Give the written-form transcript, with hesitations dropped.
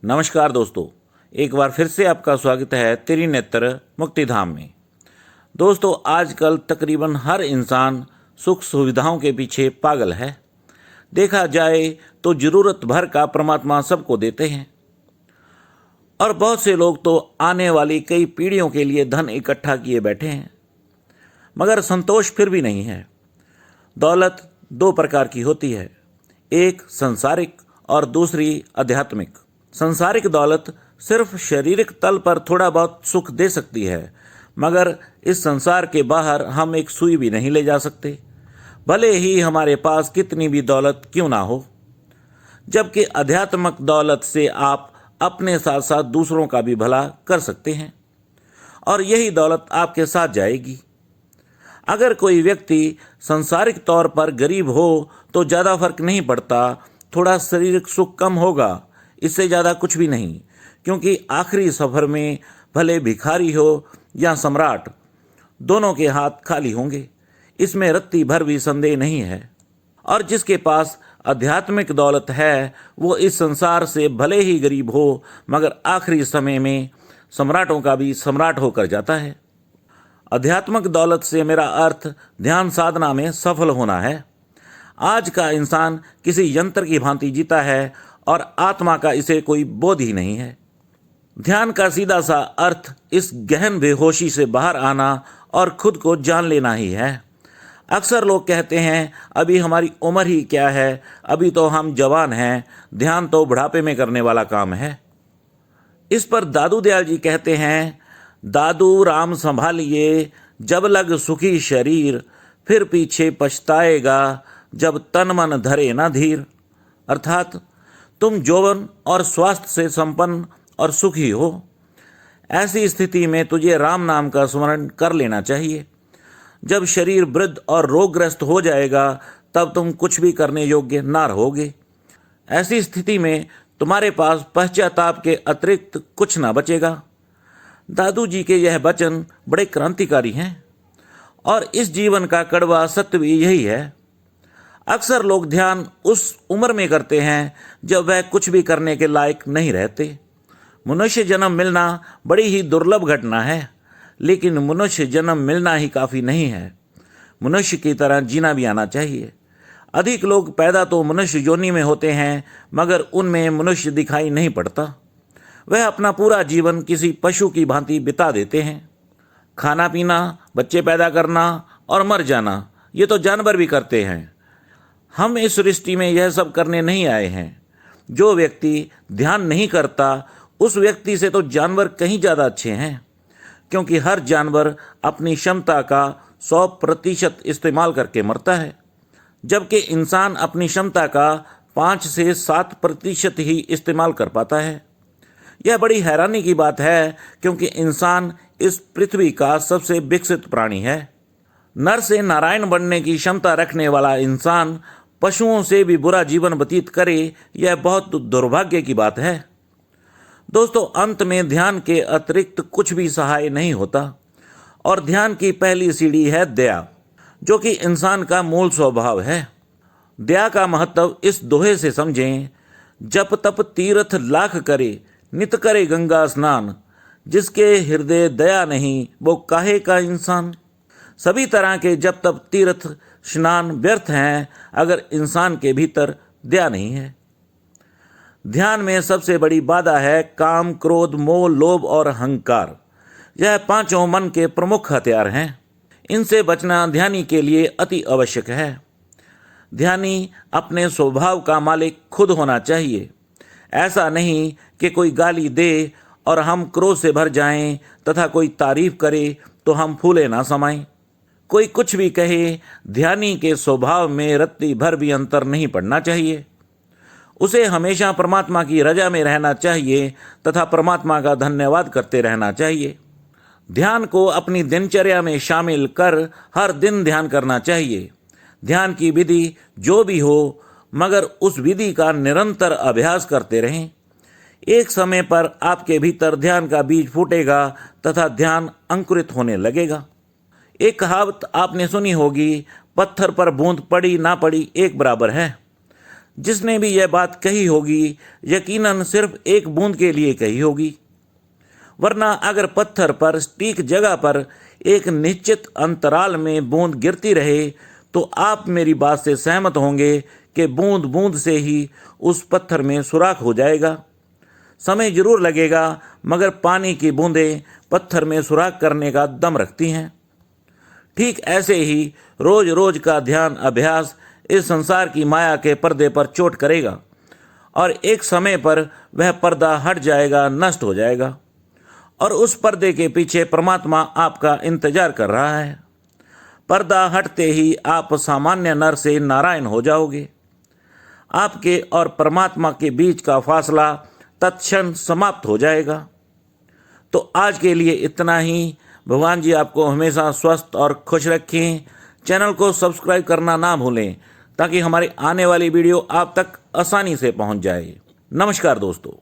नमस्कार दोस्तों, एक बार फिर से आपका स्वागत है त्रिनेत्र मुक्तिधाम में। दोस्तों, आजकल तकरीबन हर इंसान सुख सुविधाओं के पीछे पागल है। देखा जाए तो ज़रूरत भर का परमात्मा सबको देते हैं और बहुत से लोग तो आने वाली कई पीढ़ियों के लिए धन इकट्ठा किए बैठे हैं, मगर संतोष फिर भी नहीं है। दौलत दो प्रकार की होती है, एक सांसारिक और दूसरी आध्यात्मिक। सांसारिक दौलत सिर्फ शारीरिक तल पर थोड़ा बहुत सुख दे सकती है, मगर इस संसार के बाहर हम एक सुई भी नहीं ले जा सकते, भले ही हमारे पास कितनी भी दौलत क्यों ना हो। जबकि आध्यात्मिक दौलत से आप अपने साथ साथ दूसरों का भी भला कर सकते हैं और यही दौलत आपके साथ जाएगी। अगर कोई व्यक्ति सांसारिक तौर पर गरीब हो तो ज़्यादा फर्क नहीं पड़ता, थोड़ा शारीरिक सुख कम होगा, इससे ज़्यादा कुछ भी नहीं, क्योंकि आखिरी सफ़र में भले भिखारी हो या सम्राट, दोनों के हाथ खाली होंगे, इसमें रत्ती भर भी संदेह नहीं है। और जिसके पास आध्यात्मिक दौलत है वो इस संसार से भले ही गरीब हो, मगर आखिरी समय में सम्राटों का भी सम्राट होकर जाता है। आध्यात्मिक दौलत से मेरा अर्थ ध्यान साधना में सफल होना है। आज का इंसान किसी यंत्र की भांति जीता है और आत्मा का इसे कोई बोध ही नहीं है। ध्यान का सीधा सा अर्थ इस गहन बेहोशी से बाहर आना और खुद को जान लेना ही है। अक्सर लोग कहते हैं अभी हमारी उम्र ही क्या है, अभी तो हम जवान हैं, ध्यान तो बुढ़ापे में करने वाला काम है। इस पर दादू दयाल जी कहते हैं, दादू राम संभालिए जब लग सुखी शरीर, फिर पीछे पछताएगा जब तन मन धरे न धीर। अर्थात तुम यौवन और स्वास्थ्य से संपन्न और सुखी हो, ऐसी स्थिति में तुझे राम नाम का स्मरण कर लेना चाहिए। जब शरीर वृद्ध और रोगग्रस्त हो जाएगा तब तुम कुछ भी करने योग्य ना रहोगे। ऐसी स्थिति में तुम्हारे पास पश्चाताप के अतिरिक्त कुछ ना बचेगा। दादू जी के यह वचन बड़े क्रांतिकारी हैं और इस जीवन का कड़वा सत्य भी यही है। अक्सर लोग ध्यान उस उम्र में करते हैं जब वह कुछ भी करने के लायक नहीं रहते। मनुष्य जन्म मिलना बड़ी ही दुर्लभ घटना है, लेकिन मनुष्य जन्म मिलना ही काफ़ी नहीं है, मनुष्य की तरह जीना भी आना चाहिए। अधिक लोग पैदा तो मनुष्य योनि में होते हैं, मगर उनमें मनुष्य दिखाई नहीं पड़ता। वह अपना पूरा जीवन किसी पशु की भांति बिता देते हैं। खाना पीना, बच्चे पैदा करना और मर जाना, ये तो जानवर भी करते हैं। हम इस सृष्टि में यह सब करने नहीं आए हैं। जो व्यक्ति ध्यान नहीं करता उस व्यक्ति से तो जानवर कहीं ज़्यादा अच्छे हैं, क्योंकि हर जानवर अपनी क्षमता का 100% इस्तेमाल करके मरता है, जबकि इंसान अपनी क्षमता का 5 से 7% ही इस्तेमाल कर पाता है। यह बड़ी हैरानी की बात है, क्योंकि इंसान इस पृथ्वी का सबसे विकसित प्राणी है। नर से नारायण बनने की क्षमता रखने वाला इंसान पशुओं से भी बुरा जीवन व्यतीत करे, यह बहुत दुर्भाग्य की बात है। दोस्तों, अंत में ध्यान के अतिरिक्त कुछ भी सहाय नहीं होता और ध्यान की पहली सीढ़ी है दया, जो कि इंसान का मूल स्वभाव है। दया का महत्व इस दोहे से समझें, जप तप तीर्थ लाख करे, नित करे गंगा स्नान, जिसके हृदय दया नहीं वो काहे का इंसान। सभी तरह के जप तप तीर्थ स्नान व्यर्थ हैं अगर इंसान के भीतर दया नहीं है। ध्यान में सबसे बड़ी बाधा है काम, क्रोध, मोह, लोभ और अहंकार। यह पांचों मन के प्रमुख हथियार हैं। इनसे बचना ध्यानी के लिए अति आवश्यक है। ध्यानी अपने स्वभाव का मालिक खुद होना चाहिए। ऐसा नहीं कि कोई गाली दे और हम क्रोध से भर जाएं तथा कोई तारीफ करे तो हम फूले ना समाएं। कोई कुछ भी कहे, ध्यानी के स्वभाव में रत्ती भर भी अंतर नहीं पड़ना चाहिए। उसे हमेशा परमात्मा की रजा में रहना चाहिए तथा परमात्मा का धन्यवाद करते रहना चाहिए। ध्यान को अपनी दिनचर्या में शामिल कर हर दिन ध्यान करना चाहिए। ध्यान की विधि जो भी हो, मगर उस विधि का निरंतर अभ्यास करते रहें। एक समय पर आपके भीतर ध्यान का बीज फूटेगा तथा ध्यान अंकुरित होने लगेगा। एक कहावत आपने सुनी होगी, पत्थर पर बूंद पड़ी ना पड़ी एक बराबर है। जिसने भी यह बात कही होगी यकीनन सिर्फ एक बूंद के लिए कही होगी, वरना अगर पत्थर पर सटीक जगह पर एक निश्चित अंतराल में बूंद गिरती रहे तो आप मेरी बात से सहमत होंगे कि बूंद बूंद से ही उस पत्थर में सुराख हो जाएगा। समय जरूर लगेगा, मगर पानी की बूंदें पत्थर में सुराख करने का दम रखती हैं। ठीक ऐसे ही रोज रोज का ध्यान अभ्यास इस संसार की माया के पर्दे पर चोट करेगा और एक समय पर वह पर्दा हट जाएगा, नष्ट हो जाएगा और उस पर्दे के पीछे परमात्मा आपका इंतजार कर रहा है। पर्दा हटते ही आप सामान्य नर से नारायण हो जाओगे। आपके और परमात्मा के बीच का फासला तत्क्षण समाप्त हो जाएगा। तो आज के लिए इतना ही। भगवान जी आपको हमेशा स्वस्थ और खुश रखें। चैनल को सब्सक्राइब करना ना भूलें ताकि हमारी आने वाली वीडियो आप तक आसानी से पहुंच जाए। नमस्कार दोस्तों।